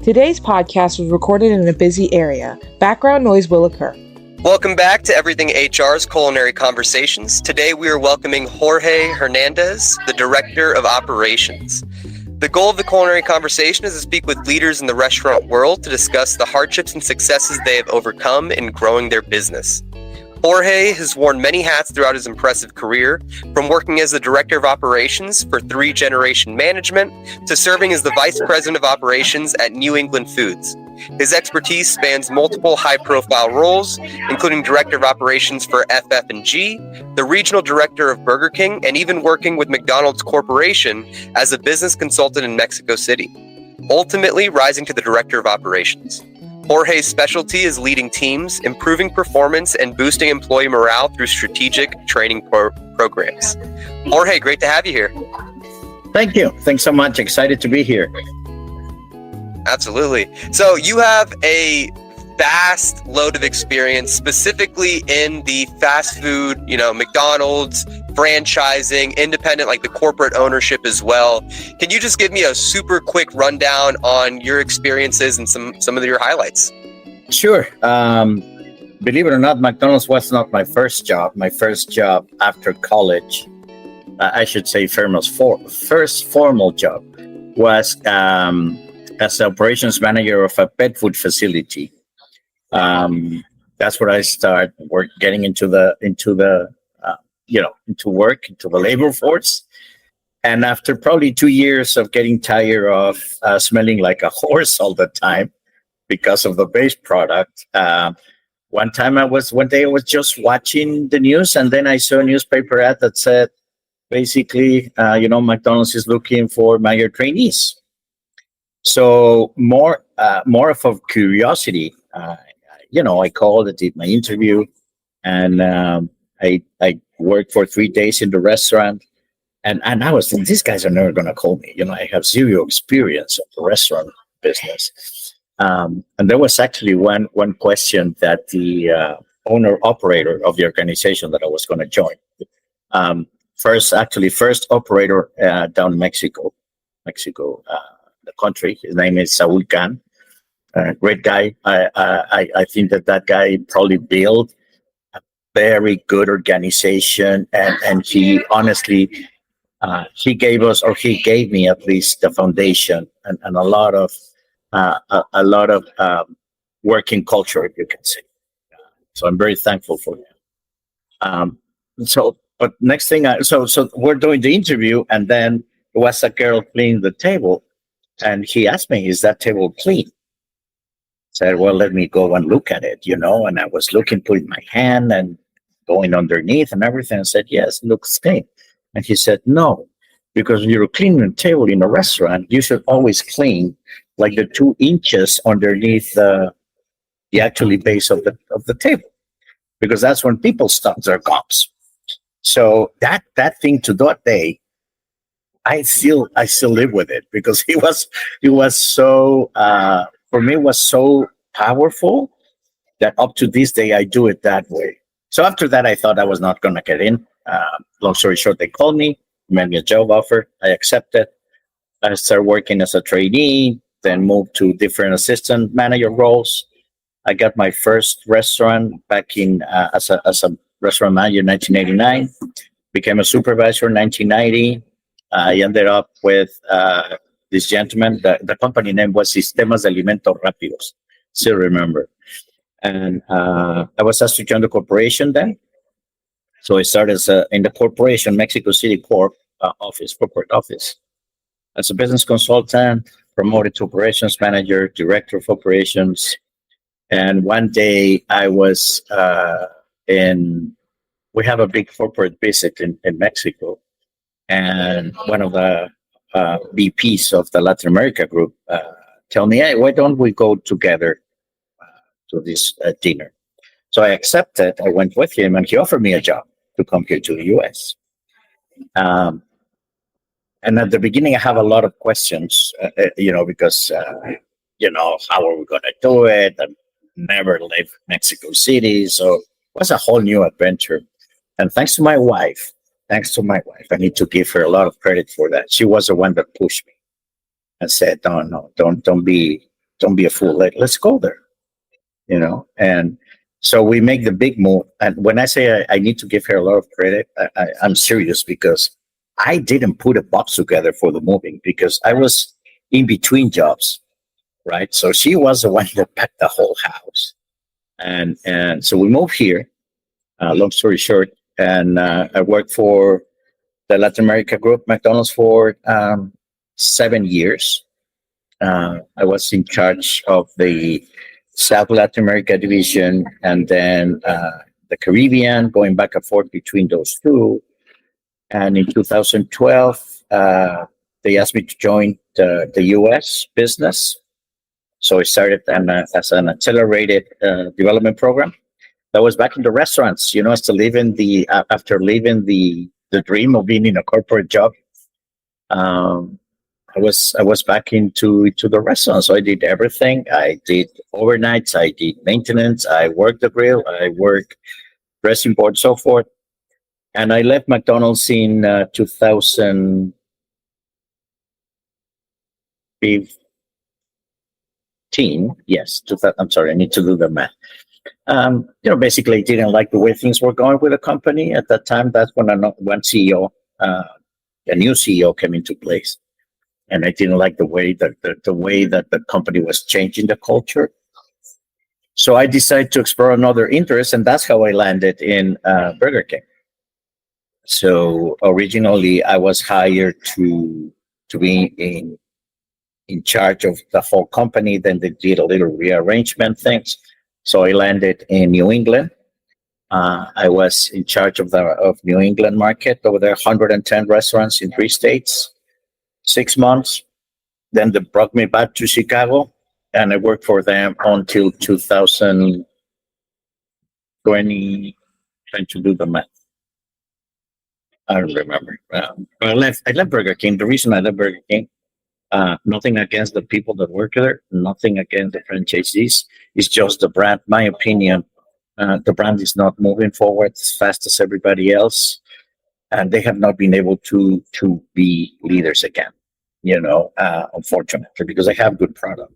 Today's podcast was recorded in a busy area. Background noise will occur. Welcome back to Everything HR's Culinary Conversations. Today we are welcoming Jorge Hernandez, the Director of Operations. The goal of the Culinary Conversation is to speak with leaders in the restaurant world to discuss the hardships and successes they have overcome in growing their business. Jorge has worn many hats throughout his impressive career, from working as the Director of Operations for 3 Generation Management to serving as the Vice President of Operations at New England Foods. His expertise spans multiple high-profile roles, including Director of Operations for FF&G, the Regional Director of Burger King, and even working with McDonald's Corporation as a business consultant in Mexico City, ultimately rising to the Director of Operations. Jorge's specialty is leading teams, improving performance, and boosting employee morale through strategic training programs. Jorge, great to have you here. Thank you. Thanks so much. Excited to be here. Absolutely. So you have a vast load of experience, specifically in the fast food, McDonald's, franchising, independent, like the corporate ownership as well. Can you just give me a super quick rundown on your experiences and some of your highlights? Sure. Believe it or not, McDonald's was not my first job. My first job after college, I should say first formal job was as operations manager of a pet food facility. That's where I started getting into the labor force. And after probably 2 years of getting tired of smelling like a horse all the time because of the base product, one day I was just watching the news, and then I saw a newspaper ad that said, basically, McDonald's is looking for manager trainees. So more of a curiosity, I called, I did my interview, and I worked for 3 days in the restaurant, and I was thinking, these guys are never going to call me. I have zero experience of the restaurant business. And there was actually one question that the owner-operator of the organization that I was going to join, first operator down in Mexico, the country. His name is Saul Khan. Great guy. I think that guy probably built a very good organization, and he honestly, he gave me at least the foundation and a lot of working culture, if you can say. So I'm very thankful for him. But next thing, so we're doing the interview, and then there was a girl cleaning the table, and he asked me, "Is that table clean?" Said, "Well, let me go and look at it," and I was looking, putting my hand and going underneath and everything. I said, "Yes, it looks clean." And he said, "No, because when you're cleaning a table in a restaurant, you should always clean like the 2 inches underneath the actually base of the table, because that's when people stop their gums." So that thing to that day, I still live with it, because it was so for me, it was so powerful that up to this day I do it that way. So after that, I thought I was not going to get in. Long story short, they called me, made me a job offer. I accepted. I started working as a trainee, then moved to different assistant manager roles. I got my first restaurant back in as a restaurant manager in 1989. Became a supervisor in 1990. I ended up with this gentleman. The company name was Sistemas de Alimentos Rápidos. Still remember. And I was asked to join the corporation then. So I started in the corporation, Mexico City corporate office. As a business consultant, promoted to operations manager, director of operations. And one day I was we have a big corporate visit in Mexico. And one of the VPs of the Latin America group tell me, "Hey, why don't we go together to this dinner?" So I accepted. I went with him, and he offered me a job to come here to the U.S. And at the beginning, I have a lot of questions, because, how are we going to do it? I've never left Mexico City. So it was a whole new adventure. And thanks to my wife, I need to give her a lot of credit for that. She was the one that pushed me and said, "No, don't be don't be a fool. Let's go there, And so we make the big move. And when I say I need to give her a lot of credit, I'm serious, because I didn't put a box together for the moving, because I was in between jobs, right? So she was the one that packed the whole house. And so we moved here, long story short, and I worked for the Latin America group, McDonald's, for 7 years. I was in charge of the South Latin America division, and then the Caribbean, going back and forth between those two. And in 2012, they asked me to join the US business. So I started as an accelerated development program. That was back in the restaurants, still living after leaving the dream of being in a corporate job. I was back into the restaurant. So I did everything. I did overnights, I did maintenance, I worked the grill, I worked dressing board, so forth. And I left McDonald's in 2015. Yes, I'm sorry, I need to do the math. Basically didn't like the way things were going with the company at that time. That's when one CEO, a new CEO, came into place, and I didn't like the way that the company was changing the culture. So I decided to explore another interest, and that's how I landed in Burger King. So originally, I was hired to be in charge of the whole company. Then they did a little rearrangement things. So I landed in New England. I was in charge of New England market. Over there, 110 restaurants in 3 states, 6 months. Then they brought me back to Chicago, and I worked for them until 2020. Trying to do the math. I don't remember. I left Burger King. The reason I left Burger King, nothing against the people that work there, nothing against the franchisees. It's just the brand. My opinion, the brand is not moving forward as fast as everybody else, and they have not been able to be leaders again. Unfortunately, because they have good product.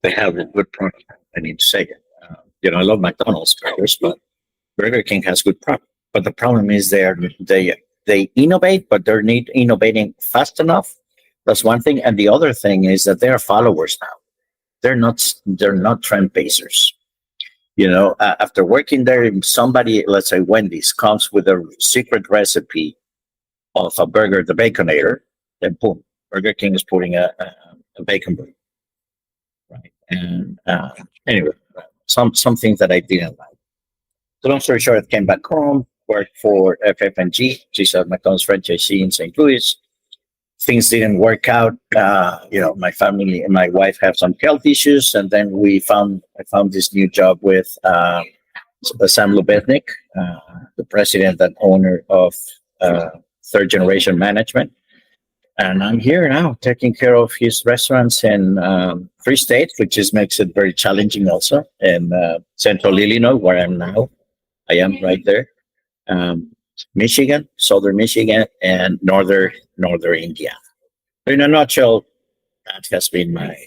They have a good product. I need to say it. I love McDonald's burgers, but Burger King has good product. But the problem is they innovate, but they're not innovating fast enough. That's one thing. And the other thing is that they are followers now. They're not trend basers. After working there, if somebody, let's say Wendy's, comes with a secret recipe of a burger, the Baconator, then boom, Burger King is putting a bacon burger. Right. And anyway, some things that I didn't like. So long story short, I came back home, worked for FF&G, which is a McDonald's franchisee in St. Louis. Things didn't work out. My family and my wife have some health issues, and then I found this new job with Sam Lubetnik, the president and owner of Third Generation Management. And I'm here now taking care of his restaurants in 3 states, which makes it very challenging also. In Central Illinois, where I'm now, I am right there. Michigan, Southern Michigan, and Northern Indiana. In a nutshell, that has been my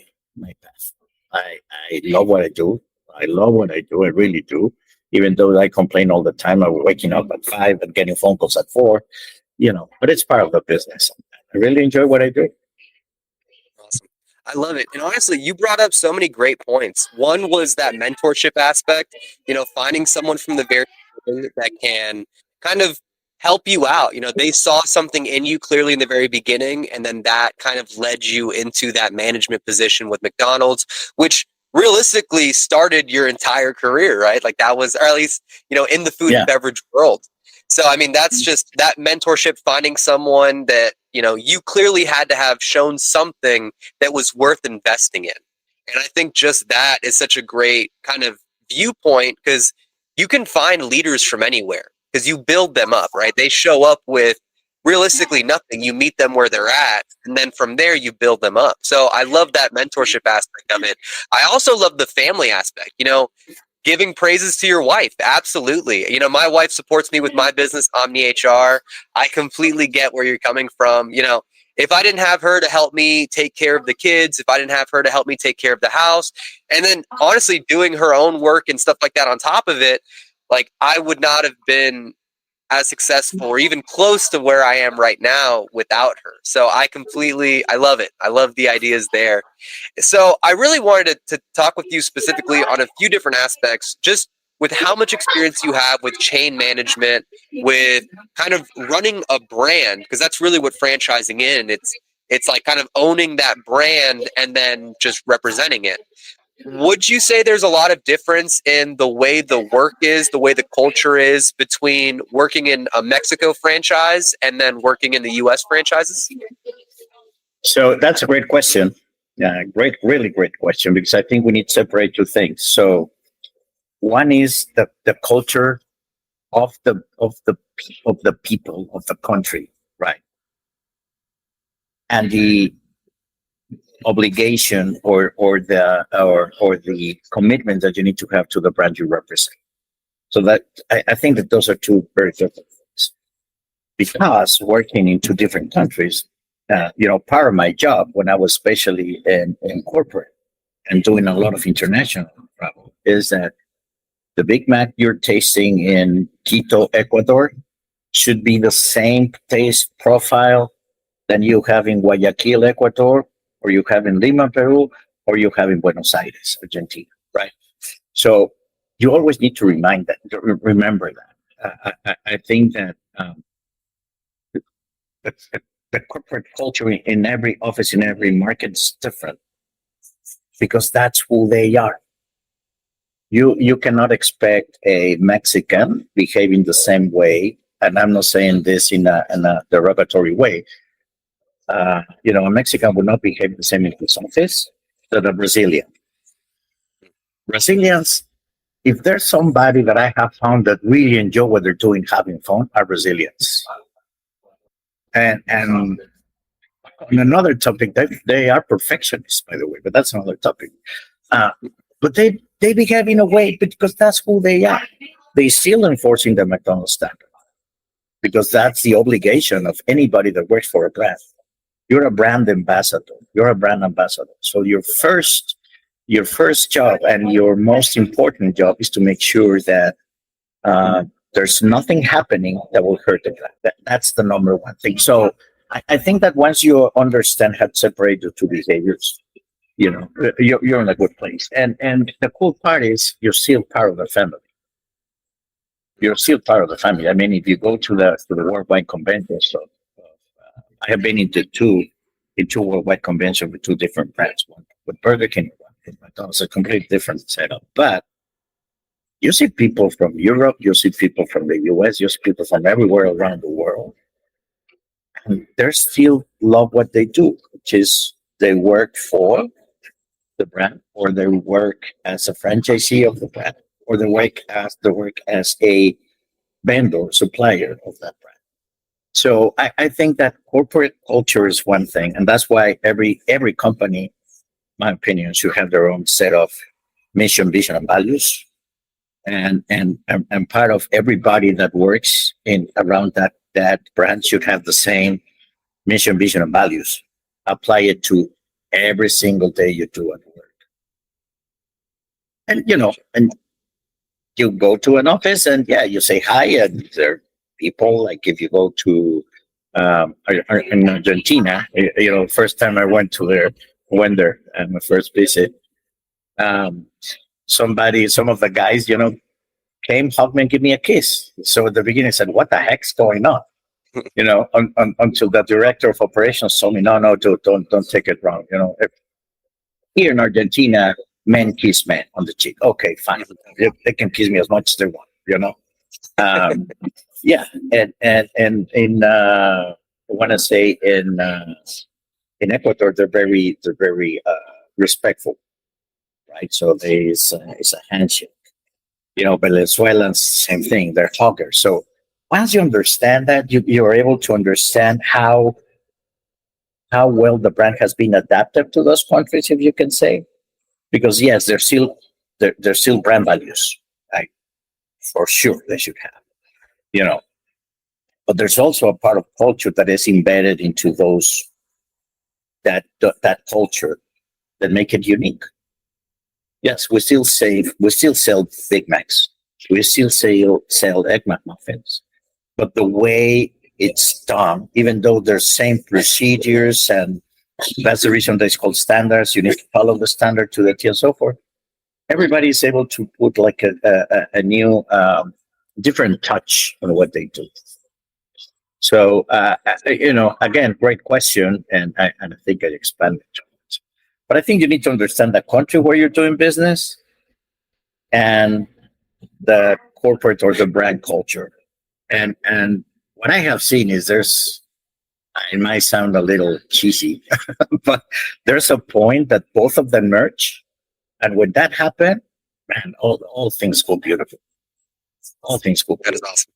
path. I love what I do. I really do. Even though I complain all the time, I'm waking up at 5 and getting phone calls at 4, but it's part of the business. I really enjoy what I do. Awesome. I love it. And honestly, you brought up so many great points. One was that mentorship aspect, finding someone from the very beginning that can kind of help you out. They saw something in you clearly in the very beginning, and then that kind of led you into that management position with McDonald's, which realistically started your entire career, right? Like that was, or at least, in the food and beverage world. So, I mean, that's just that mentorship, finding someone that, you clearly had to have shown something that was worth investing in. And I think just that is such a great kind of viewpoint, because you can find leaders from anywhere because you build them up, right? They show up with realistically nothing. You meet them where they're at, and then from there you build them up. So I love that mentorship aspect of it. I also love the family aspect, giving praises to your wife. Absolutely. My wife supports me with my business, Omni HR. I completely get where you're coming from. if I didn't have her to help me take care of the kids, if I didn't have her to help me take care of the house, and then honestly doing her own work and stuff like that on top of it, like I would not have been as successful or even close to where I am right now without her. So I love it. I love the ideas there. So I really wanted to talk with you specifically on a few different aspects, just with how much experience you have with chain management, with kind of running a brand, because that's really what franchising is. It's like kind of owning that brand and then just representing it. Would you say there's a lot of difference in the way the work is, the way the culture is between working in a Mexico franchise and then working in the US franchises? So that's a great question. Yeah, really great question, because I think we need to separate two things. So one is the culture of the people of the country, right? And the obligation or the commitment that you need to have to the brand you represent. So that I think that those are two very different things. Because working in two different countries, part of my job when I was especially in corporate and doing a lot of international travel is that the Big Mac you're tasting in Quito, Ecuador, should be the same taste profile than you have in Guayaquil, Ecuador, or you have in Lima, Peru, or you have in Buenos Aires, Argentina, right? So you always need to remember that. I think that the corporate culture in every office, in every market is different because that's who they are. You cannot expect a Mexican behaving the same way, and I'm not saying this in a derogatory way. A Mexican would not behave the same in his office that a Brazilian. Brazilians, if there's somebody that I have found that really enjoy what they're doing, having fun, are Brazilians. And on another topic, they are perfectionists, by the way, but that's another topic. But they behave in a way because that's who they are. They still enforcing the McDonald's standard because that's the obligation of anybody that works for a brand. You're a brand ambassador. You're a brand ambassador. So your first job and your most important job is to make sure that there's nothing happening that will hurt the brand. That's the number one thing. So I think that once you understand how to separate the two behaviors, you're in a good place. And the cool part is you're still part of the family. You're still part of the family. I mean, if you go to the worldwide conventions, so I have been into two worldwide conventions with two different brands, one with Burger King, one with McDonald's, a completely different setup. But you see people from Europe, you see people from the US, you see people from everywhere around the world. And they still love what they do, which is they work for the brand, or they work as a franchisee of the brand, or they work as a vendor, supplier of that brand. So I think that corporate culture is one thing, and that's why every company, my opinion, should have their own set of mission, vision, and values. And part of everybody that works in around that brand should have the same mission, vision, and values. Apply it to every single day you do at work. And and you go to an office and you say hi, and there are people, like if you go to in Argentina, first time I went there and my first visit, some of the guys, came, hugged me, and give me a kiss. So at the beginning I said, what the heck's going on? Until the director of operations told me, no, dude, don't take it wrong. Here in Argentina, men kiss men on the cheek. Okay, fine. They can kiss me as much as they want, yeah. And in I want to say in Ecuador, they're very respectful, right? So it's a handshake. Venezuelans, same thing. They're huggers. So once you understand that, you're able to understand how well the brand has been adapted to those countries, if you can say. Because yes, there's still brand values, right? For sure they should have, but there's also a part of culture that is embedded into those that culture that make it unique. Yes, we still sell Big Macs, we still sell Egg McMuffins, but the way it's done, even though there's same procedures, and that's the reason it's called standards. You need to follow the standard to the T and so forth. Everybody is able to put like a new different touch on what they do. So again, great question, and I think I expanded too much. But I think you need to understand the country where you're doing business and the corporate or the brand culture. And what I have seen is it might sound a little cheesy, but there's a point that both of them merge, and when that happens, man, all things go beautiful. All things go That is beautiful. awesome.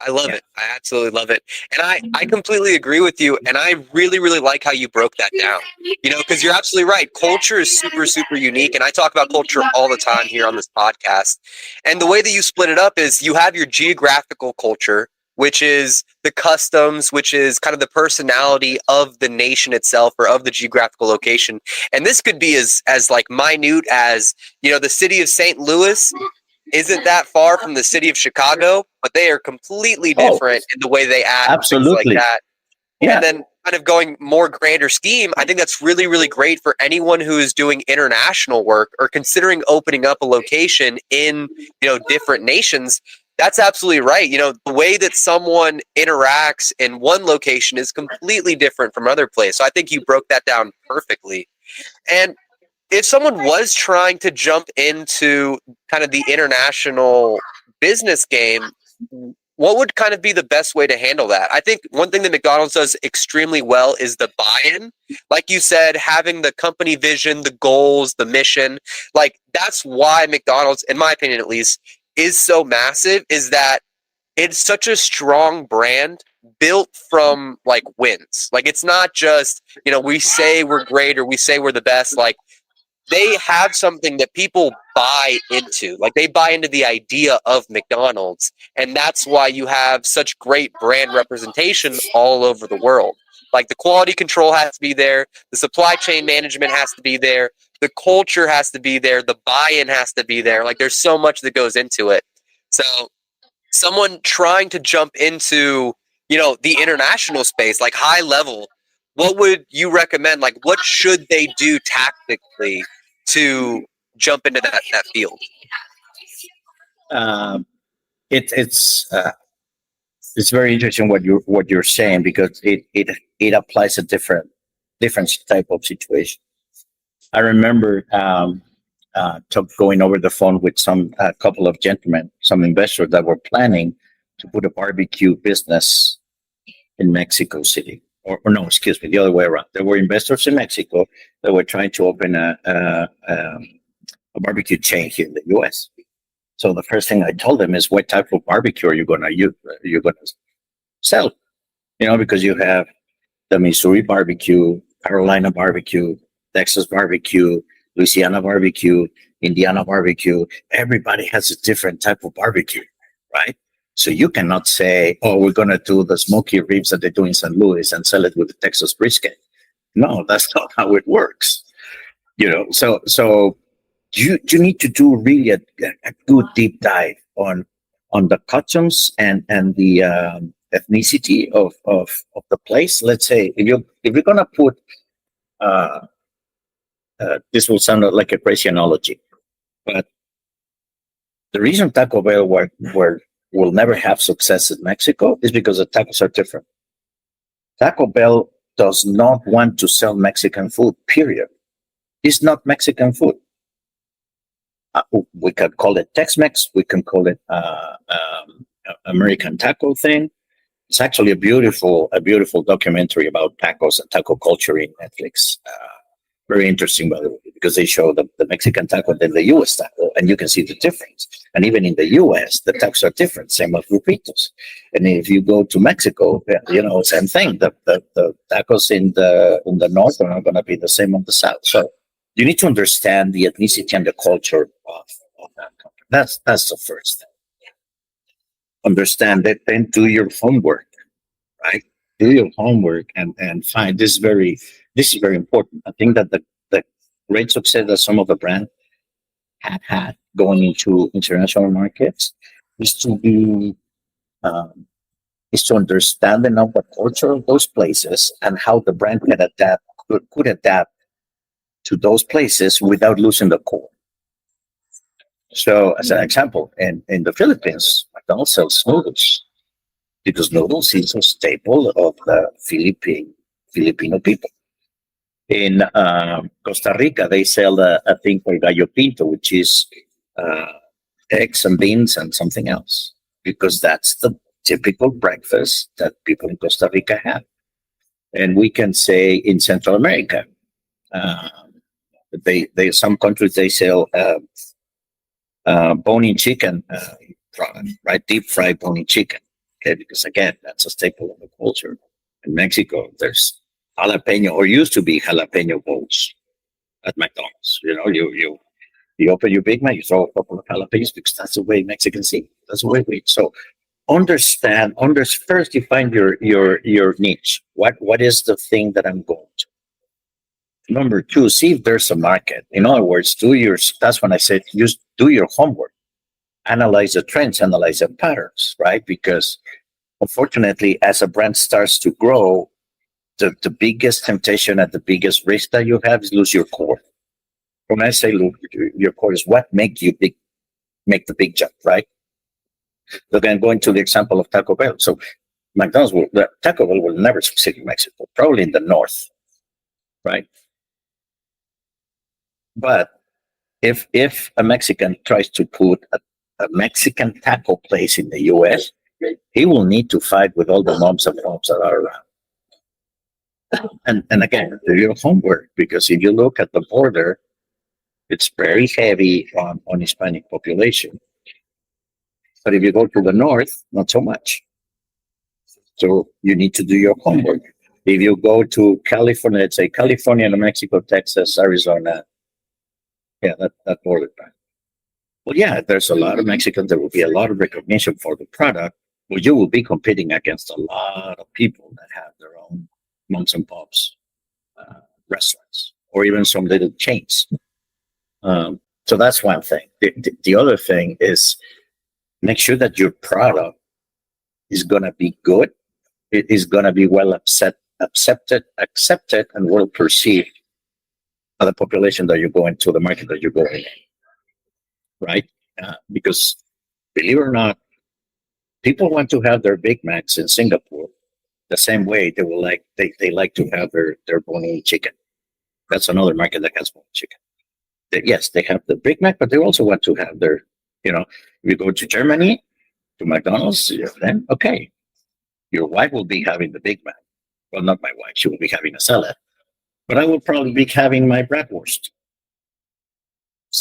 I love it. I absolutely love it. And I completely agree with you. And I really, really like how you broke that down, because you're absolutely right. Culture is super, super unique. And I talk about culture all the time here on this podcast. And the way that you split it up is you have your geographical culture, which is the customs, which is kind of the personality of the nation itself or of the geographical location. And this could be as like minute as, the city of St. Louis isn't that far from the city of Chicago, but they are completely different in the way they act, absolutely, things like that. Yeah. And then kind of going more grander scheme, I think that's really, really great for anyone who is doing international work or considering opening up a location in, different nations. That's absolutely right. The way that someone interacts in one location is completely different from other places. So I think you broke that down perfectly. And if someone was trying to jump into kind of the international business game, what would kind of be the best way to handle that? I think one thing that McDonald's does extremely well is the buy-in. Like you said, having the company vision, the goals, the mission. Like that's why McDonald's, in my opinion at least, is so massive, is that it's such a strong brand built from like wins. Like it's not just, we say we're great or we say we're the best. Like they have something that people buy into. Like they buy into the idea of McDonald's. And that's why you have such great brand representation all over the world. Like the quality control has to be there. The supply chain management has to be there. The culture has to be there. The buy-in has to be there. Like there's so much that goes into it. So someone trying to jump into, the international space, like high level, what would you recommend? Like, what should they do tactically to jump into that field? It's very interesting what you're saying, because it applies to different type of situation. I remember going over the phone with a couple of gentlemen, some investors that were planning to put a barbecue business in Mexico City. Or no, excuse me, the other way around. There were investors in Mexico that were trying to open a barbecue chain here in the U.S. So the first thing I told them is, what type of barbecue are you gonna sell? Because you have the Missouri barbecue, Carolina barbecue, Texas barbecue, Louisiana barbecue, Indiana barbecue. Everybody has a different type of barbecue, right? So you cannot say, oh, we're going to do the smoky ribs that they do in St. Louis and sell it with the Texas brisket. No, that's not how it works. So you need to do really a good deep dive on the customs and the ethnicity of the place. Let's say if you're going to put this will sound like a crazy analogy, but the reason Taco Bell will never have success in Mexico is because the tacos are different. Taco Bell does not want to sell Mexican food, period. It's not Mexican food. We can call it Tex-Mex. We can call it American taco thing. It's actually a beautiful documentary about tacos and taco culture in Netflix. Very interesting, by the way, because they show the Mexican taco than the U.S. taco, and you can see the difference. And even in the U.S., the tacos are different, same as burritos. And if you go to Mexico, same thing. The tacos in the north are not going to be the same on the south. So you need to understand the ethnicity and the culture of that country. That's the first thing. Understand it, then do your homework, right? Do your homework and find this very this is very important. I think that the great success that some of the brands had going into international markets is to be um, is to understand enough the culture of those places and how the brand can could adapt to those places without losing the core. So, as an example, in the Philippines, McDonald's sells noodles because noodles is a staple of the Filipino people. In Costa Rica, they sell a thing called gallo pinto, which is uh, eggs and beans and something else, because that's the typical breakfast that people in Costa Rica have. And we can say in Central America, uh, they some countries they sell bone-in chicken product, right? Deep fried bone-in chicken. Okay, because again, that's a staple of the culture. In Mexico, there's jalapeno, or used to be jalapeno bowls at McDonald's. You open your Big Mac, you throw a couple of jalapenos because that's the way Mexicans eat. That's the way we eat. So first define your niche. What is the thing that I'm going to? Number two, see if there's a market. In other words, that's when I said just do your homework, analyze the trends, analyze the patterns, right? Because unfortunately, as a brand starts to grow, the biggest temptation and the biggest risk that you have is lose your core. When I say your core is what make the big jump, right? So again, going to the example of Taco Bell. So Taco Bell will never succeed in Mexico, probably in the north, right? But if a Mexican tries to put a Mexican taco place in the U.S., he will need to fight with all the moms and pops that are around. And again, do your homework, because if you look at the border, it's very heavy on Hispanic population. But if you go to the north, not so much. So you need to do your homework. If you go to California, let's say California, New Mexico, Texas, Arizona, that border. Well, yeah, there's a lot of Mexicans. There will be a lot of recognition for the product, but you will be competing against a lot of people that have their own moms and pops restaurants, or even some little chains. So that's one thing. The other thing is make sure that your product is going to be good. It is going to be well accepted, and well perceived by the population that you're going to, the market that you're going in, right? Because believe it or not, people want to have their Big Macs in Singapore the same way they like to have their bone-in chicken. That's another market that has bone-in chicken. Yes, they have the Big Mac, but they also want to have their, if you go to Germany, to McDonald's, then okay, your wife will be having the Big Mac. Well, not my wife, she will be having a salad, but I will probably be having my bratwurst.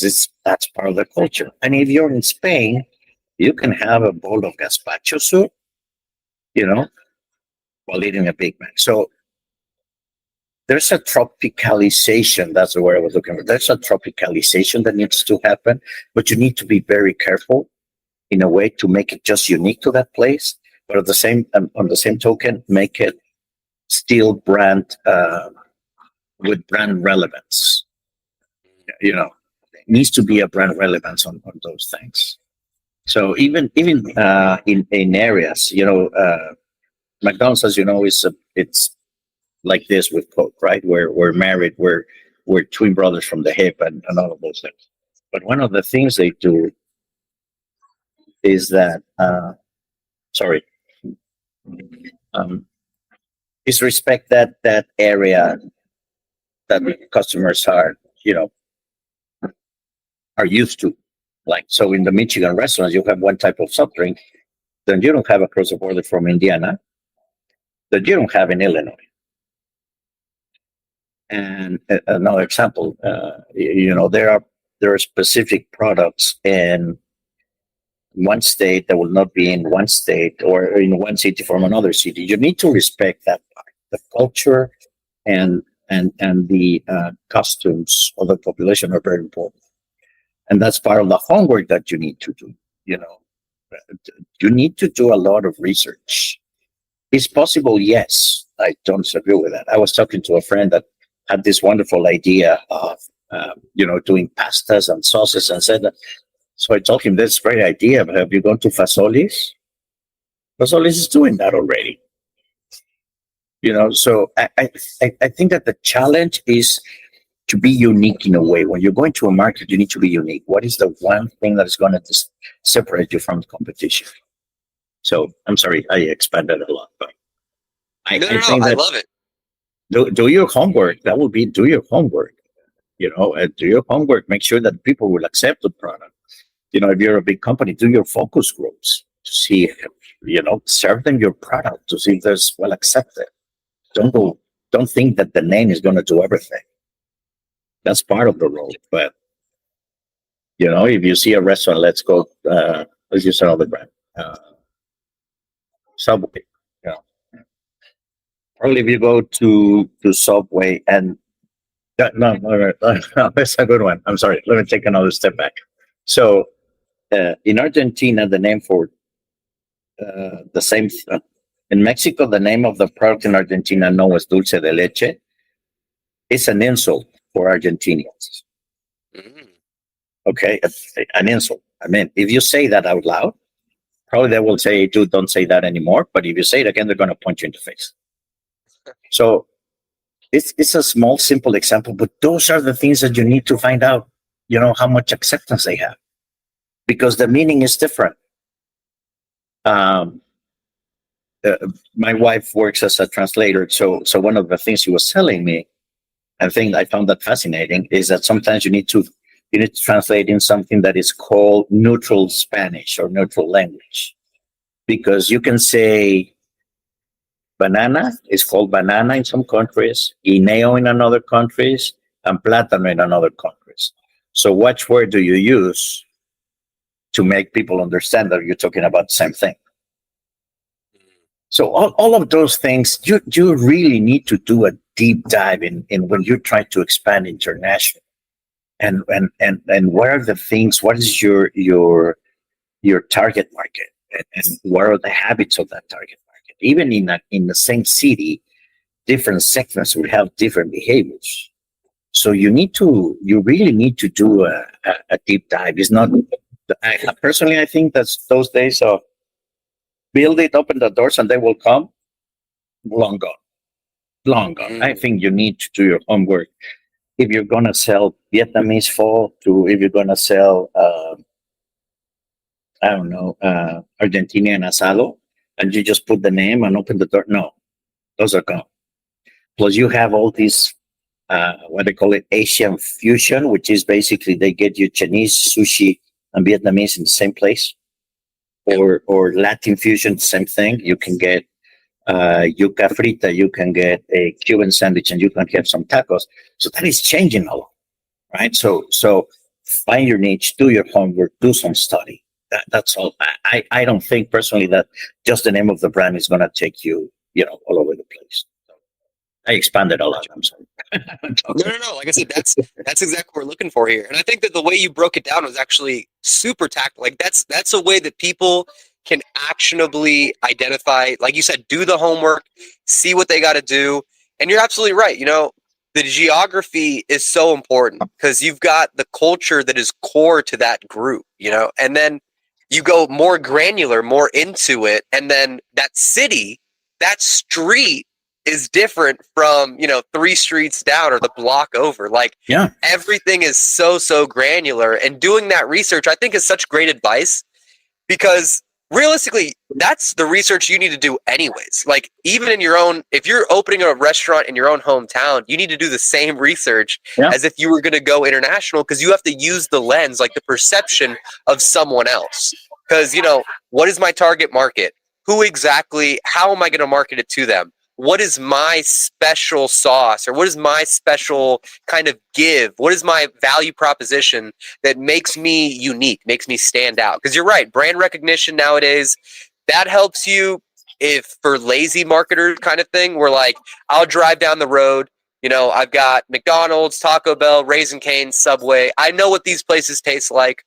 That's part of the culture. And if you're in Spain, you can have a bowl of gazpacho soup, while eating a Big Mac. So there's a tropicalization. That's the word I was looking for. There's a tropicalization that needs to happen, but you need to be very careful in a way to make it just unique to that place. But on the same token, make it still brand with brand relevance. It needs to be a brand relevance on those things. So even in areas, McDonald's, as you know, it's like this with Coke, right? We're married, we're twin brothers from the hip, and all of those things. But one of the things they do is that, is respect that area that the customers are used to. Like, so in the Michigan restaurants, you have one type of soft drink, then you don't have across the border from Indiana, that you don't have in Illinois. And another example, there are specific products in one state that will not be in one state, or in one city from another city. You need to respect that part. The culture and the costumes of the population are very important. And that's part of the homework that you need to do. You need to do a lot of research. It's possible, yes. I don't disagree with that. I was talking to a friend that had this wonderful idea of, doing pastas and sauces and said that. So I told him, that's a great idea, but have you gone to Fasolis? Fasolis is doing that already. So I think that the challenge is to be unique in a way. When you're going to a market, you need to be unique. What is the one thing that is going to separate you from the competition? So I'm sorry, I expanded a lot, but I think I that love it. do your homework. That would be do your homework. Do your homework. Make sure that people will accept the product. If you're a big company, do your focus groups to see, serve them your product to see if there's well accepted. Don't think that the name is going to do everything. That's part of the role. But, if you see a restaurant, let's use another brand, Subway. Probably if you go to Subway and no, that's a good one. I'm sorry. Let me take another step back. So, in Argentina, the name for the same. In Mexico, the name of the product in Argentina known as dulce de leche is an insult for Argentinians. Mm. Okay, an insult. I mean, if you say that out loud, probably they will say, "Dude, don't say that anymore." But if you say it again, they're going to punch you in the face. So it's a small, simple example, but those are the things that you need to find out. How much acceptance they have, because the meaning is different. My wife works as a translator, so one of the things she was telling me, I think I found that fascinating, is that sometimes you need to translate in something that is called neutral Spanish or neutral language, because you can say banana is called banana in some countries, guineo in another countries, and plátano in another countries. So which word do you use to make people understand that you're talking about the same thing? So all of those things, you really need to do a deep dive in when you try to expand international, and what are the things? What is your target market, and what are the habits of that target market? Even in the same city, different segments will have different behaviors. So you really need to do a deep dive. It's not. Personally, I think that's those days of build it, open the doors, and they will come. Long gone. Long gone. I think you need to do your homework. If you're going to sell Vietnamese pho, if you're going to sell, Argentinian asado, and you just put the name and open the door. No, those are gone. Plus, you have all these, what they call it, Asian fusion, which is basically they get you Chinese, sushi, and Vietnamese in the same place. Or Latin fusion, same thing. You can get yuca frita, you can get a Cuban sandwich, and you can have some tacos. So that is changing a lot, right? So find your niche, do your homework, do some study. That's all. I don't think personally that just the name of the brand is going to take you, all over the place. I expanded a lot. I'm sorry. No. Like I said, that's exactly what we're looking for here. And I think that the way you broke it down was actually super tactile. Like that's a way that people can actionably identify, like you said, do the homework, see what they got to do. And you're absolutely right. The geography is so important because you've got the culture that is core to that group, and then you go more granular, more into it. And then that city, that street is different from, 3 streets down or the block over. Like, yeah, everything is so granular, and doing that research, I think, is such great advice, because realistically, that's the research you need to do anyways. Like, even in your own, if you're opening a restaurant in your own hometown, you need to do the same research as if you were going to go international, because you have to use the lens, like the perception of someone else. Because, what is my target market? How am I going to market it to them? What is my special sauce, or what is my special kind of give? What is my value proposition that makes me unique, makes me stand out? Because you're right, brand recognition nowadays, that helps you if for lazy marketers kind of thing, where like, I'll drive down the road, I've got McDonald's, Taco Bell, Raising Cane's, Subway. I know what these places taste like,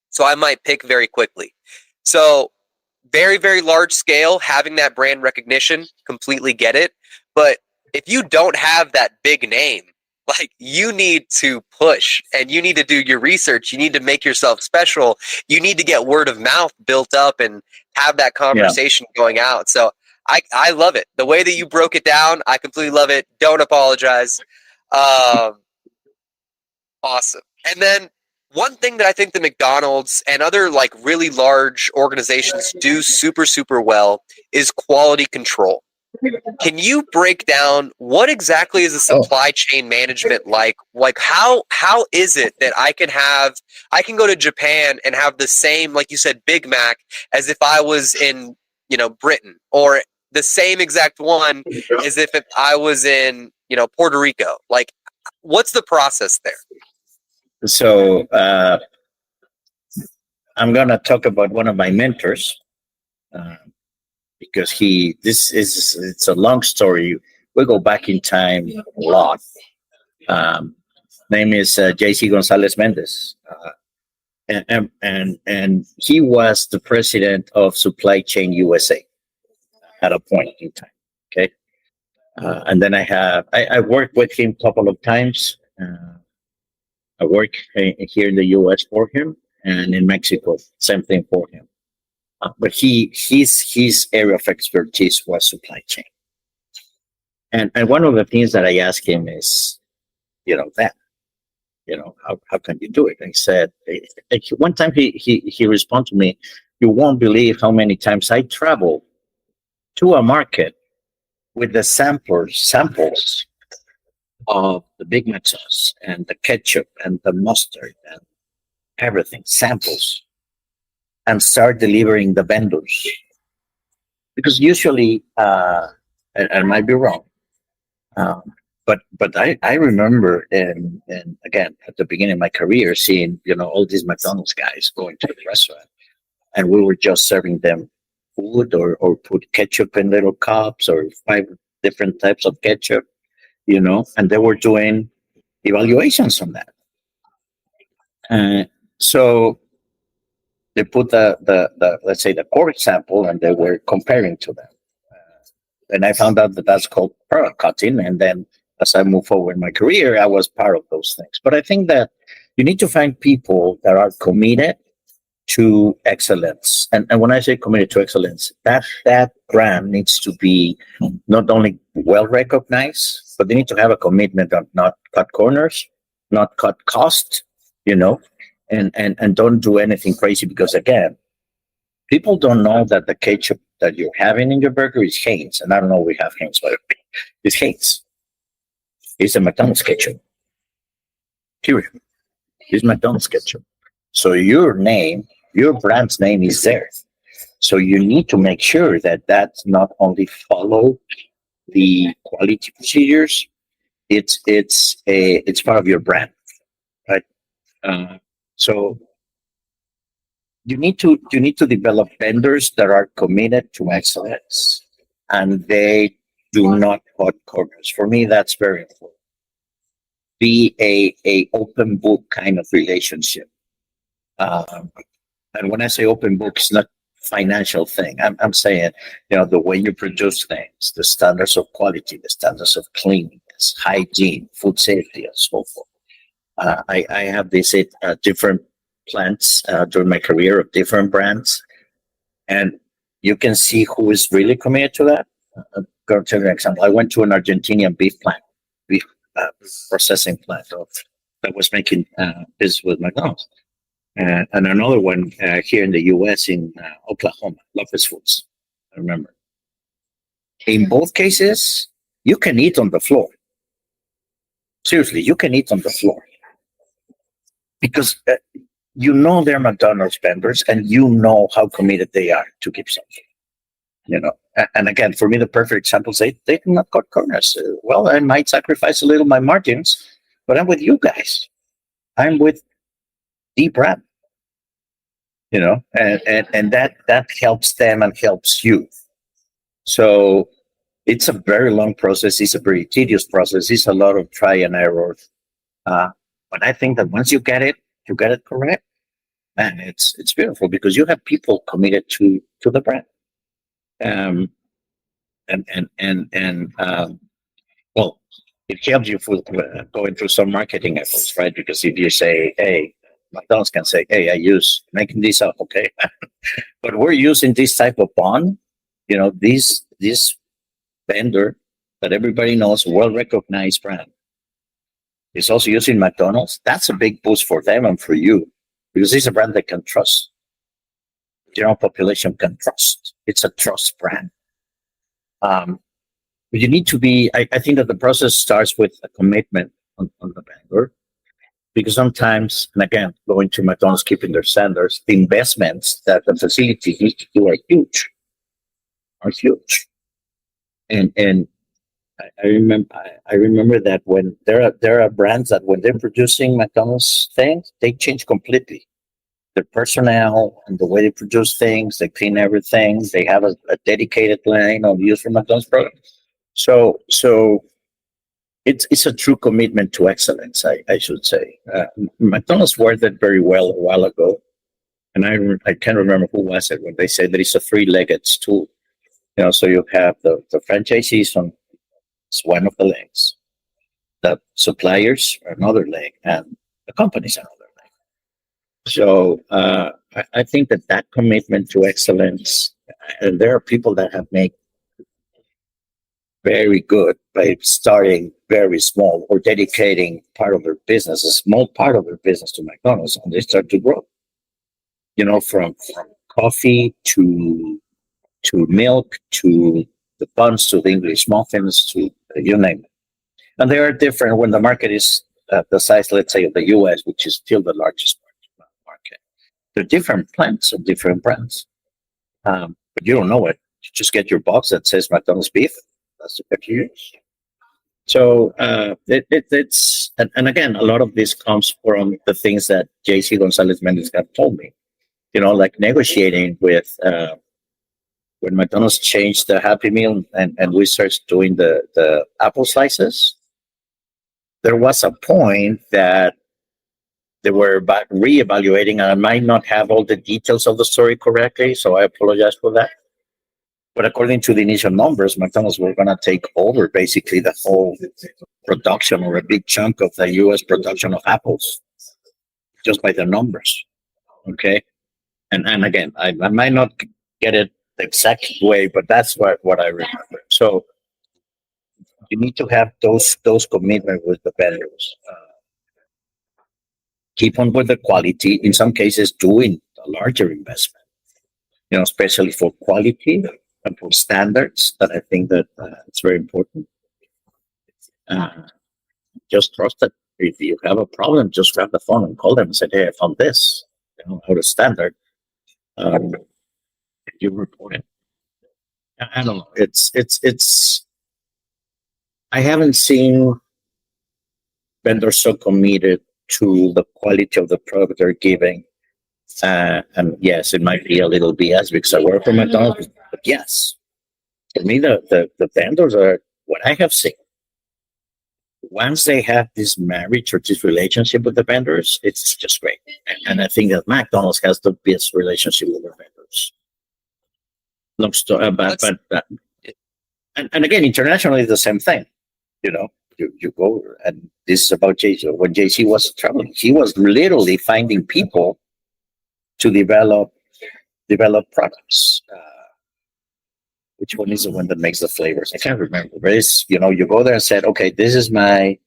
so I might pick very quickly. So very, very large scale, having that brand recognition, completely get it. But if you don't have that big name, like you need to push and you need to do your research. You need to make yourself special. You need to get word of mouth built up and have that conversation going out. So I love it. The way that you broke it down, I completely love it. Don't apologize. Awesome. And then one thing that I think the McDonald's and other like really large organizations do super, super well is quality control. Can you break down what exactly is the supply chain management like? Like how is it that I can go to Japan and have the same, like you said, Big Mac as if I was in, Britain, or the same exact one as if I was in, Puerto Rico? Like, what's the process there? So I'm gonna talk about one of my mentors. Because it's a long story. We go back in time a lot. Name is JC Gonzalez Mendez. And he was the president of Supply Chain USA at a point in time. Okay. And then I worked with him a couple of times. I work here in the US for him, and in Mexico, same thing for him. But his area of expertise was supply chain. And one of the things that I asked him is, how can you do it? And he said, one time he responded to me, you won't believe how many times I travel to a market with the samples of the Big Mac sauce and the ketchup and the mustard and everything, samples, and start delivering the vendors. Because usually, I might be wrong, but I remember, and again, at the beginning of my career, seeing, all these McDonald's guys going to the restaurant, and we were just serving them food or put ketchup in little cups or 5 different types of ketchup, and they were doing evaluations on that. So they put the let's say the core sample, and they were comparing to them. And I found out that that's called product cutting. And then as I move forward in my career, I was part of those things. But I think that you need to find people that are committed to excellence. And when I say committed to excellence, that brand needs to be not only well recognized, but they need to have a commitment of not cut corners, not cut cost, and don't do anything crazy, because again, people don't know that the ketchup that you're having in your burger is Heinz. And I don't know if we have Heinz, but it's Heinz. It's a McDonald's ketchup. Period. It's McDonald's ketchup. So your brand's name is there. So you need to make sure that that's not only follow the quality procedures, it's part of your brand, right? So you need to develop vendors that are committed to excellence, and they do not cut corners. For me, that's very important. Be a open book kind of relationship. And when I say open book, it's not financial thing. I'm saying, the way you produce things, the standards of quality, the standards of cleanliness, hygiene, food safety, and so forth. I have visited different plants during my career of different brands, and you can see who is really committed to that. I'm going to tell you an example. I went to an Argentinian beef processing plant that was making business with McDonald's, and another one here in the U.S. in Oklahoma, Lopez Foods. I remember. In both cases, you can eat on the floor. Seriously, you can eat on the floor. Because they're McDonald's vendors, and how committed they are to keep something. And again, for me, the perfect example, they do not cut corners. Well, I might sacrifice a little my margins, but I'm with you guys. I'm with the brand. And that helps them and helps you. So it's a very long process. It's a very tedious process. It's a lot of try and error. But I think that once you get it correct, man, it's beautiful, because you have people committed to the brand. Well, it helps you for going through some marketing efforts, right? Because if you say, hey, McDonald's can say, hey, I use making this up, okay? But we're using this type of bond, this vendor that everybody knows, well recognized brand, is also using McDonald's. That's a big boost for them and for you because it's a brand they can trust. General population can trust. It's a trust brand. But you need to be, I think that the process starts with a commitment on the vendor because sometimes, and again, going to McDonald's, keeping their standards, the investments that the facility needs to do are huge. And I remember that when there are brands that when they're producing McDonald's things, they change completely. The personnel and the way they produce things, they clean everything. They have a dedicated line of use for McDonald's products. So it's a true commitment to excellence, I should say. McDonald's worded it very well a while ago, and I can't remember who was it when they said that it's a three-legged stool. So you have the franchisees on it's one of the legs, the suppliers are another leg, and the companies another leg. So I think that commitment to excellence, and there are people that have made very good by starting very small or dedicating part of their business, a small part of their business to McDonald's, and they start to grow. From coffee to milk to the buns to the English muffins to you name it. And they are different when the market is the size, let's say, of the U.S., which is still the largest market. They're different plants and different brands, but you don't know it. You just get your box that says McDonald's beef. That's the picture you use. So it's and again, a lot of this comes from the things that JC Gonzalez Mendez have told me. Like negotiating with when McDonald's changed the Happy Meal and we started doing the apple slices. There was a point that they were reevaluating, and I might not have all the details of the story correctly, so I apologize for that. But according to the initial numbers, McDonald's were going to take over basically the whole production or a big chunk of the U.S. production of apples, just by the numbers. Okay, and again, I might not get it the exact way, but that's what I remember. So you need to have those commitment with the vendors. Keep on with the quality. In some cases, doing a larger investment. Especially for quality and for standards. That I think that it's very important. Just trust that if you have a problem, just grab the phone and call them and say, "Hey, I found this. Out of standard." You report it. I don't know. It's. I haven't seen vendors so committed to the quality of the product they're giving. And yes, it might be a little BS because I work for McDonald's, but yes, for me, the vendors are what I have seen. Once they have this marriage or this relationship with the vendors, it's just great. And I think that McDonald's has the best relationship with their vendors. Long story, and again, internationally, the same thing. You go, and this is about JC. When JC was traveling, he was literally finding people to develop products. Which one is the one that makes the flavors? I can't remember. But it's, you go there and said, okay, this is my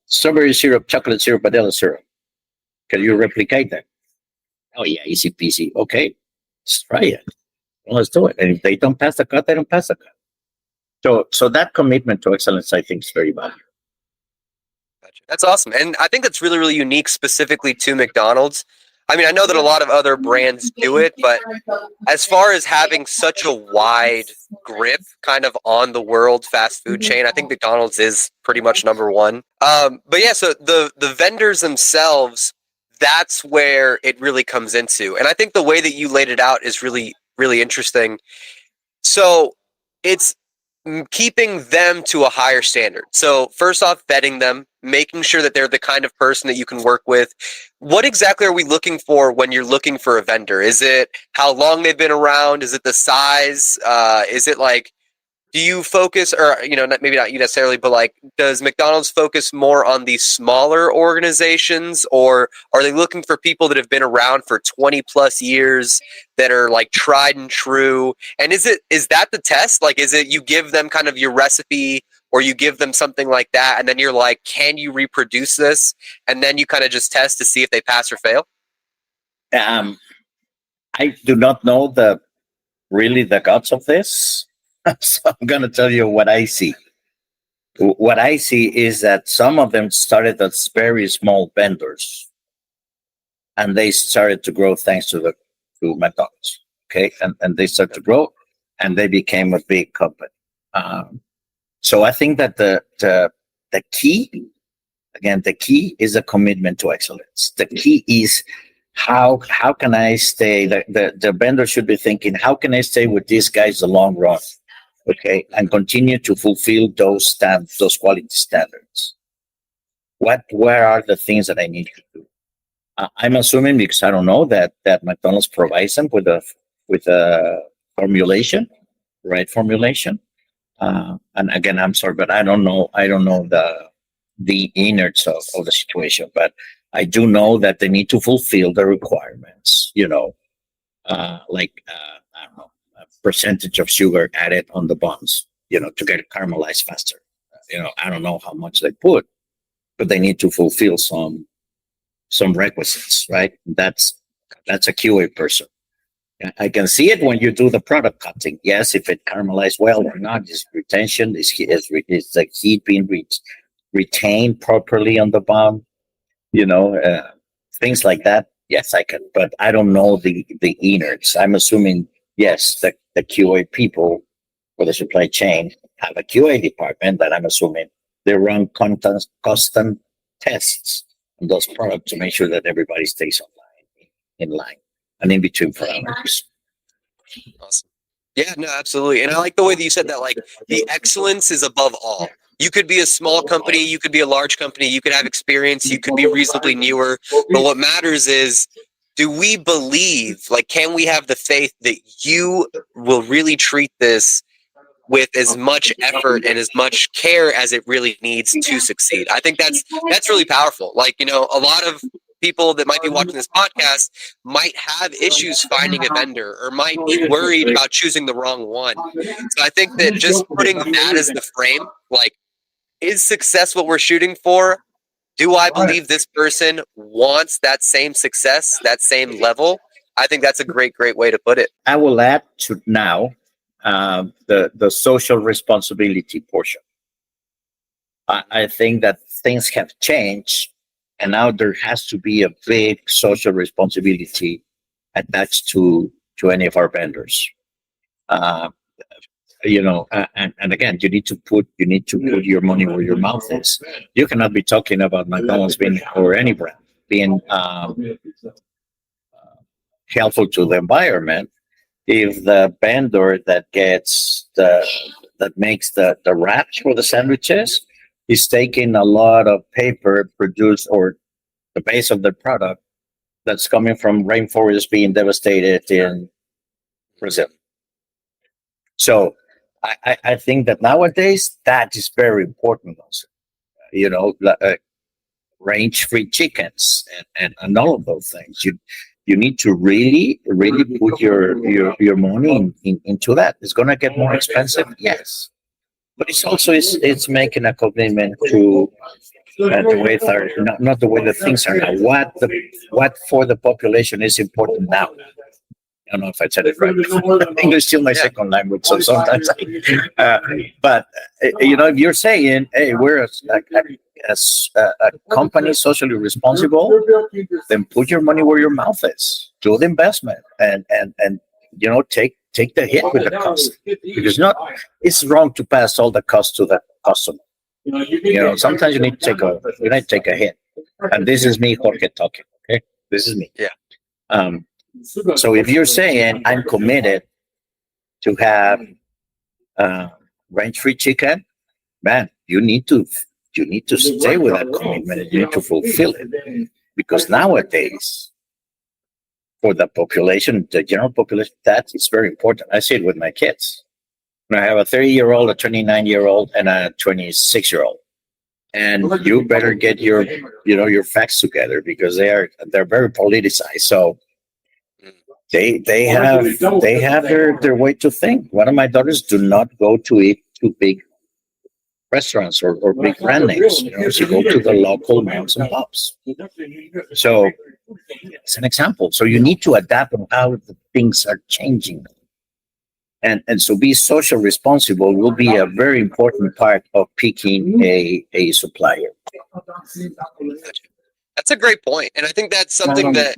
strawberry syrup, chocolate syrup, vanilla syrup. Can you replicate that? Oh yeah, easy peasy. Okay, let's try it. Well, let's do it. And if they don't pass the cut, they don't pass the cut. So that commitment to excellence, I think, is very valuable. Gotcha. That's awesome. And I think that's really, really unique specifically to McDonald's. I mean, I know that a lot of other brands do it, but as far as having such a wide grip kind of on the world fast food chain, I think McDonald's is pretty much number one. But yeah, so the vendors themselves, that's where it really comes into. And I think the way that you laid it out is really, really interesting. So it's keeping them to a higher standard. So first off, vetting them, making sure that they're the kind of person that you can work with. What exactly are we looking for when you're looking for a vendor? Is it how long they've been around? Is it the size? Is it like do you focus, or maybe not you necessarily, but like, does McDonald's focus more on these smaller organizations, or are they looking for people that have been around for 20 plus years that are like tried and true? And is that the test? Like, is it you give them kind of your recipe, or you give them something like that, and then you're like, can you reproduce this? And then you kind of just test to see if they pass or fail? I do not know the guts of this. So I'm going to tell you what I see. What I see is that some of them started as very small vendors, and they started to grow thanks to McDonald's. Okay, and they started to grow, and they became a big company. So I think that the key, again, the key is a commitment to excellence. The key is how can I stay? The vendor should be thinking, how can I stay with these guys the long run? Okay, and continue to fulfill those quality standards. Where are the things that I need to do? I'm assuming, because I don't know, that McDonald's provides them with a formulation, right formulation. And again, I'm sorry, but I don't know the innards of the situation. But I do know that they need to fulfill the requirements. I don't know, a percentage of sugar added on the buns, to get it caramelized faster. I don't know how much they put, but they need to fulfill some requisites, right? That's a QA person. I can see it when you do the product cutting. Yes, if it caramelized well or not, is retention, is the heat being retained properly on the bun, things like that. Yes, I can, but I don't know the innards. I'm assuming, yes, the QA people for the supply chain have a QA department that I'm assuming they run constant tests on those products to make sure that everybody stays in line and in between parameters. Awesome. Yeah, no, absolutely. And I like the way that you said that, like, the excellence is above all. You could be a small company, you could be a large company, you could have experience, you could be reasonably newer. But what matters is, do we believe, like, can we have the faith that you will really treat this with as much effort and as much care as it really needs to succeed? I think that's really powerful. Like, a lot of people that might be watching this podcast might have issues finding a vendor, or might be worried about choosing the wrong one. So I think that just putting that as the frame, like, is success what we're shooting for? Do I believe this person wants that same success, that same level? I think that's a great way to put it. I will add to now the social responsibility portion. I think that things have changed, and now there has to be a big social responsibility attached to any of our vendors. And again, you need to put your money where your mouth is. You cannot be talking about McDonald's or any brand being helpful to the environment if the vendor that makes the wraps for the sandwiches is taking a lot of paper produced, or the base of the product that's coming from rainforests being devastated in Brazil. So I think that nowadays that is very important also. Range-free chickens and all of those things. You need to really put your money into that. It's going to get more expensive, yes, but it's also it's making a commitment to the way not the way the things are now. What for the population is important now. I don't know if I said it right. English is still my second language, so sometimes but if you're saying, hey, we're a company socially responsible, then put your money where your mouth is. Do the investment and take the hit with the cost, because it's wrong to pass all the cost to the customer. Sometimes you need to take a hit, and this is me, Jorge, talking. Okay, this is me. Yeah. So if you're saying I'm committed to have range-free chicken, man, you need to stay with that commitment, and you need to fulfill it, because nowadays, for the population, the general population, that is very important. I see it with my kids. I have a 30-year-old, a 29-year-old, and a 26-year-old. And you better get your facts together because they're very politicized. So they have their way to think. One of my daughters do not go to eat too big restaurants or big brand names. She go to the local moms and pops. So it's an example. So you need to adapt on how the things are changing. And so be social responsible will be a very important part of picking a supplier. That's a great point. And I think that's something that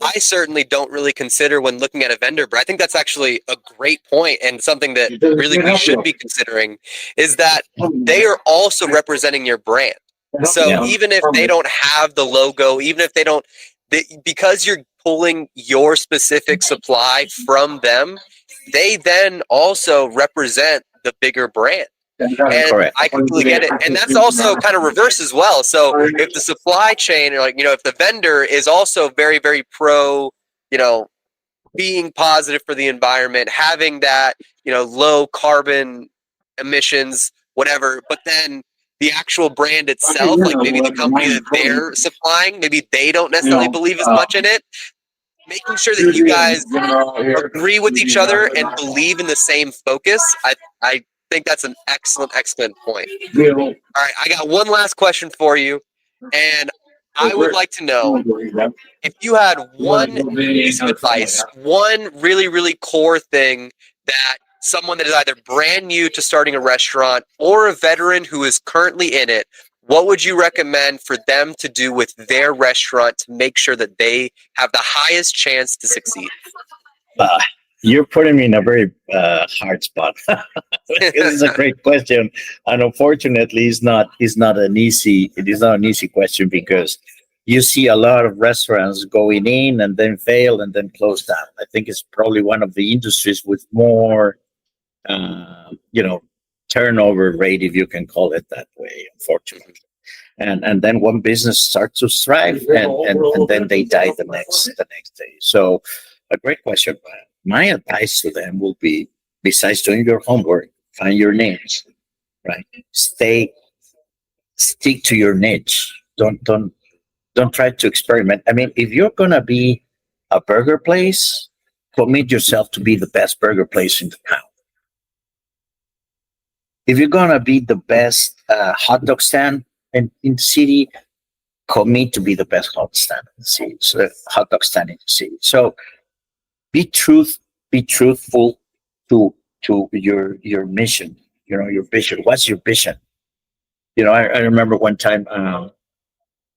I certainly don't really consider when looking at a vendor, but I think that's actually a great point and something that really we should be considering is that they are also representing your brand. So even if they don't have the logo, even if they don't, because you're pulling your specific supply from them, they then also represent the bigger brand. And Correct. I completely get it. And that's also kind of reverse as well. So if the supply chain, or if the vendor is also very, very pro, being positive for the environment, having that, low carbon emissions, whatever, but then the actual brand itself, like maybe the company that they're supplying, maybe they don't necessarily believe as much in it. Making sure that you guys agree with each other and believe in the same focus, I think that's an excellent point. All right, I got one last question for you, and I would like to know if you had one piece of advice, one really, really core thing that someone that is either brand new to starting a restaurant or a veteran who is currently in it, what would you recommend for them to do with their restaurant to make sure that they have the highest chance to succeed? You're putting me in a very hard spot. This is a great question, and unfortunately, it is not an easy question because you see a lot of restaurants going in and then fail and then close down. I think it's probably one of the industries with more, turnover rate, if you can call it that way, unfortunately. And then one business starts to thrive and then they die the next day. So a great question. My advice to them will be, besides doing your homework, find your niche, right? Stick to your niche. Don't try to experiment. I mean, if you're gonna be a burger place, commit yourself to be the best burger place in the town. If you're gonna be the best hot dog stand in the city, commit to be the best hot dog stand in the city. So be truthful to your mission. Your vision. What's your vision? I remember one time,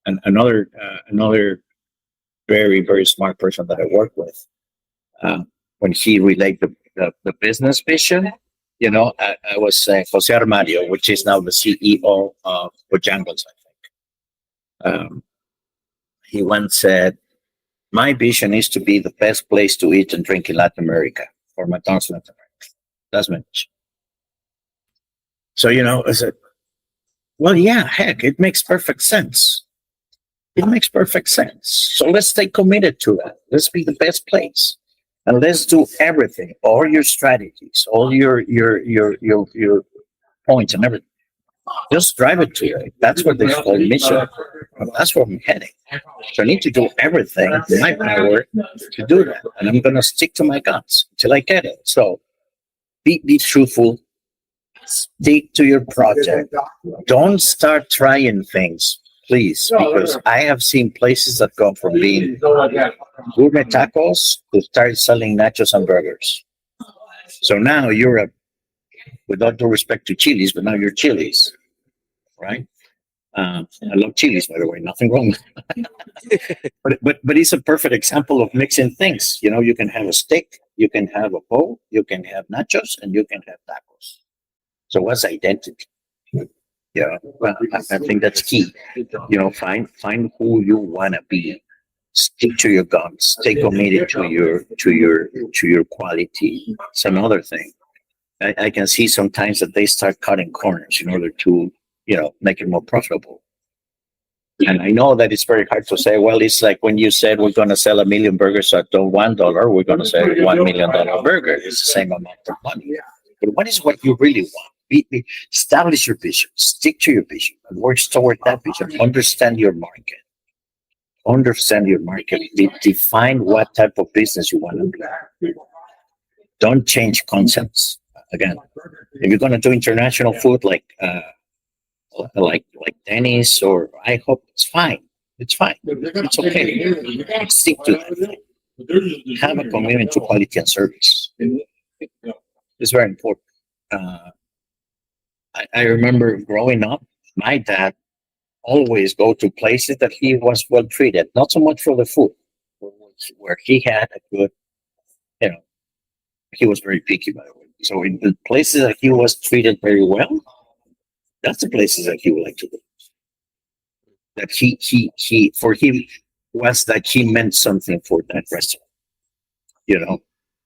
another very, very smart person that I worked with, when he relayed the business vision. I was Jose Armario, which is now the CEO of Bojangles, I think. He once said, "My vision is to be the best place to eat and drink in Latin America, or McDonald's Latin America." That's my mission. So, I said, well, yeah, heck, it makes perfect sense. It makes perfect sense. So let's stay committed to that. Let's be the best place. And let's do everything, all your strategies, all your points and everything. Just drive it to it. That's what they call mission. And that's where I'm heading. So I need to do everything in my power to do that. And I'm going to stick to my guns until I get it. So be truthful. Stick to your project. Don't start trying things, please, because I have seen places that go from being gourmet tacos to start selling nachos and burgers. So now you're with all due respect to Chili's, but now you're Chili's, right? I love Chili's, by the way, nothing wrong. but it's a perfect example of mixing things. You can have a steak, you can have a bowl, you can have nachos, and you can have tacos. So what's identity? Well, I think that's key. Find who you want to be. Stick to your guns. Stay committed to your quality. It's another thing. I can see sometimes that they start cutting corners in order to, make it more profitable. And I know that it's very hard to say, well, it's like when you said we're going to sell 1 million burgers at $1, we're going to say $1 million burger. It's the same amount of money. But what is what you really want? Establish your vision, stick to your vision, and work toward that vision. Understand your market. Understand your market. Define what type of business you want to do. Don't change concepts. Again, if you're going to do international food like Denny's or I hope, it's fine. It's fine. It's okay. Stick to that. Have a commitment to quality and service. It's very important. I remember growing up, my dad always go to places that he was well treated, not so much for the food, where he had a good, you know, he was very picky, by the way. So in the places that he was treated very well, that's the places that he would like to go. That he for him was that he meant something for that restaurant, you know.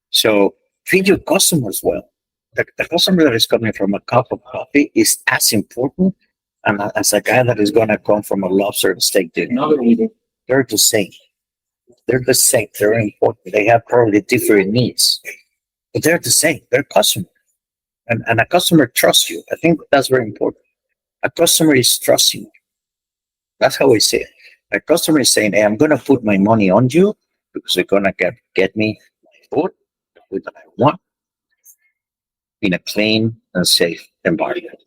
So treat your customers well. The customer that is coming from a cup of coffee is as important and as a guy that is going to come from a lobster and steak dinner. They're the same. They're the same. They're important. They have probably different needs, but they're the same. They're customers. And a customer trusts you. I think that's very important. A customer is trusting you. That's how I say it. A customer is saying, hey, I'm going to put my money on you because you're going to get me my food, the food that I want, in a clean and safe environment.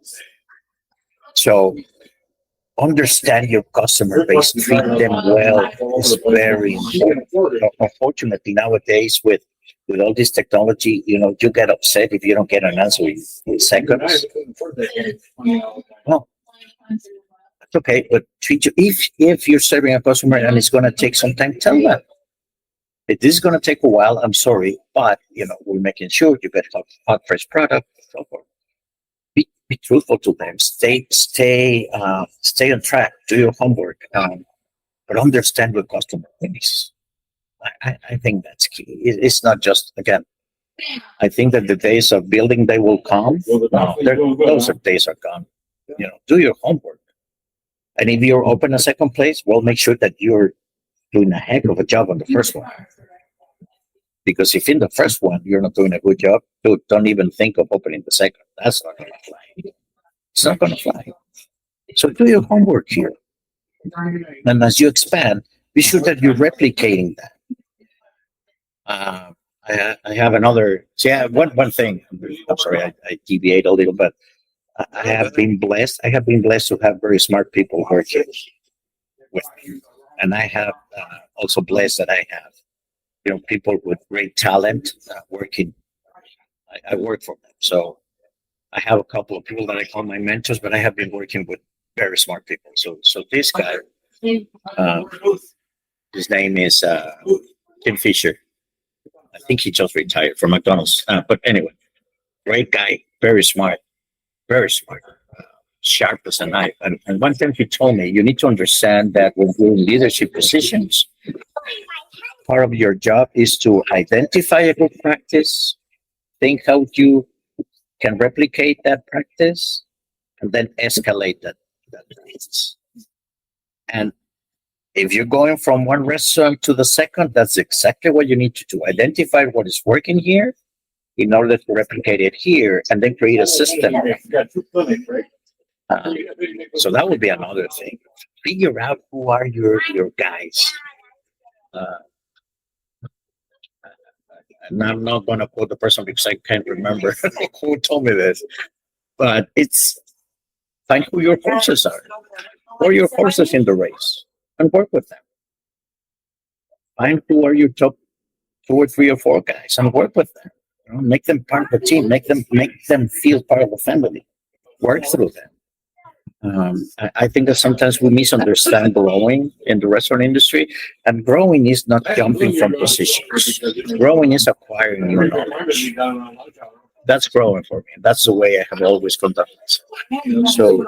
So understand your customer base, treat them well is very important. Unfortunately, nowadays with all this technology, you get upset if you don't get an answer in seconds. Well, that's okay, but treat you if you're serving a customer and it's going to take some time, tell them. If this is going to take a while, I'm sorry, but we're making sure you get hot fresh product. So forth. Be truthful to them. Stay on track. Do your homework, but understand your customer base. I think that's key. It's not just, again, I think that the days of building they will come. Those days are gone. Do your homework, and if you're open a second place, well, make sure that you're doing a heck of a job on the first one. Because if in the first one you're not doing a good job, don't even think of opening the second. That's not going to fly. It's not going to fly. So do your homework here. And as you expand, be sure that you're replicating that. I have another. One thing. I'm sorry, I deviate a little, but I have been blessed. I have been blessed to have very smart people working with me, and I have also blessed that I have people with great talent working. I work for them, so I have a couple of people that I call my mentors, but I have been working with very smart people. So this guy, his name is Tim Fisher. I think he just retired from McDonald's, but anyway, great guy, very smart, sharp as a knife. And one thing he told me, you need to understand that when you're in leadership positions, part of your job is to identify a good practice, think how you can replicate that practice, and then escalate that practice. And if you're going from one restaurant to the second, that's exactly what you need to do. Identify what is working here in order to replicate it here, and then create a system. So that would be another thing. Figure out who are your guys. And I'm not going to quote the person because I can't remember who told me this, but it's find who your horses are, or your horses in the race, and work with them. Find who are your top 2 or 3 or 4 guys, and work with them. Make them part of the team. Make them feel part of the family. Work through them. I think that sometimes we misunderstand growing in the restaurant industry, and growing is not jumping from positions. Growing is acquiring new knowledge. That's growing for me. That's the way I have always conducted myself. So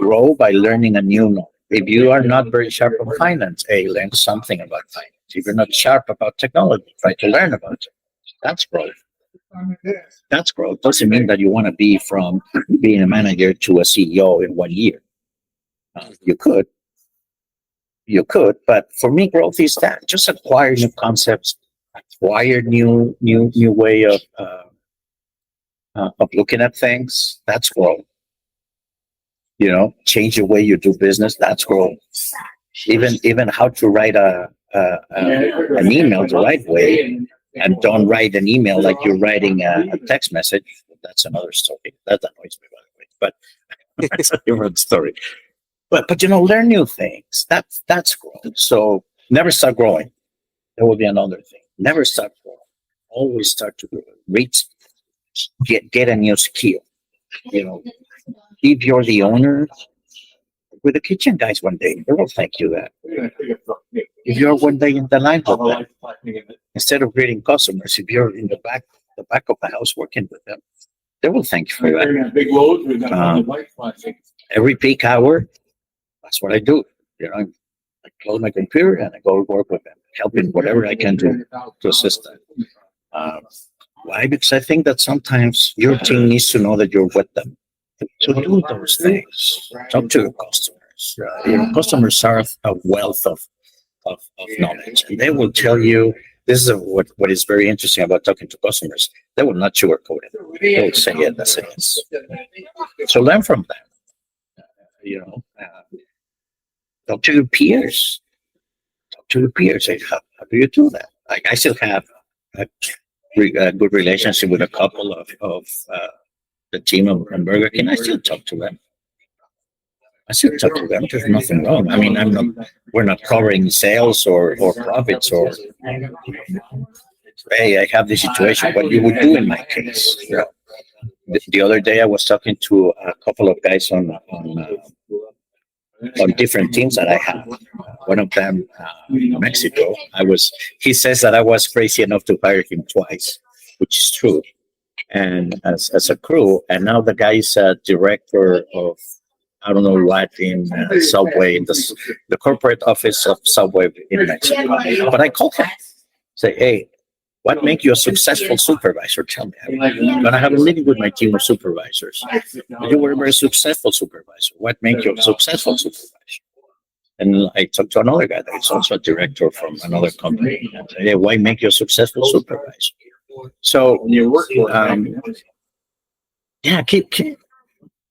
grow by learning a new knowledge. If you are not very sharp on finance, learn something about finance. If you're not sharp about technology, try to learn about it. That's growth. That's growth. Doesn't mean that you want to be from being a manager to a CEO in 1 year. You could, but for me, growth is that just acquire new concepts, acquire new way of of looking at things. That's growth. You know, change the way you do business. That's growth. Even how to write an email the right way, and don't write an email like you're writing a text message. That's another story. That annoys me, by the way. But that's a different story. But you know, learn new things. That's growth. So never stop growing. There will be another thing. Never stop growing. Always start to grow. Reach, get a new skill. You know, if you're the owner, with the kitchen guys one day, they will thank you that. If you're one day in the line with them, instead of greeting customers, if you're in the back of the house working with them, they will thank you for that. Every peak hour, that's what I do. You know, I close my computer and I go work with them, helping whatever I can do to assist them. Why? Because I think that sometimes your team needs to know that you're with them. To do those things, talk to your customers. You know, customers are a wealth of knowledge, and they will tell you. This is what is very interesting about talking to customers. They will not sugarcoat it. They will say it as it is. So learn from them. You know, talk to your peers. Talk to your peers. Say, how do you do that? Like, I still have a good relationship with a couple of the team of Burger King. I still talk to them. There's nothing wrong. I mean, we're not covering sales or profits or, hey, I have this situation. What you would do in my case. Yeah. The other day, I was talking to a couple of guys on different teams that I have. One of them, Mexico. He says that I was crazy enough to hire him twice, which is true. And as a crew, and now the guy is a director of, I don't know what, in Subway, in the corporate office of Subway in Mexico. But I call him, say, hey, what makes you a successful supervisor? Tell me. I'm going to have a meeting with my team of supervisors. You were a very successful supervisor. What makes you a successful supervisor? And I talked to another guy that is also a director from another company. And said, hey, why make you a successful supervisor? So, keep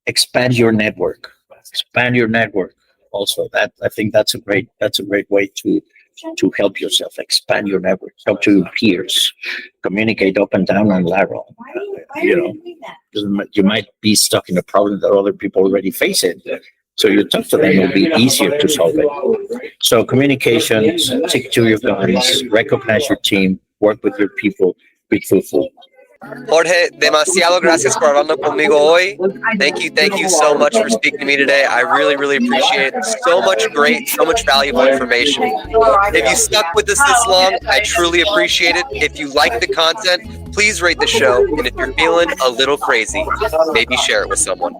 expand your network. Expand your network. Also, that I think that's a great way to help yourself. Expand your network. Talk to your peers. Communicate up and down and lateral. You know, you might be stuck in a problem that other people already face it. So you talk to them, it'll be easier to solve it. So communication, stick to your guns, recognize your team, work with your people, be truthful. Jorge, demasiado gracias por hablando conmigo hoy. Thank you so much for speaking to me today. I really, really appreciate it. So much valuable information. If you stuck with us this long, I truly appreciate it. If you like the content, please rate the show. And if you're feeling a little crazy, maybe share it with someone.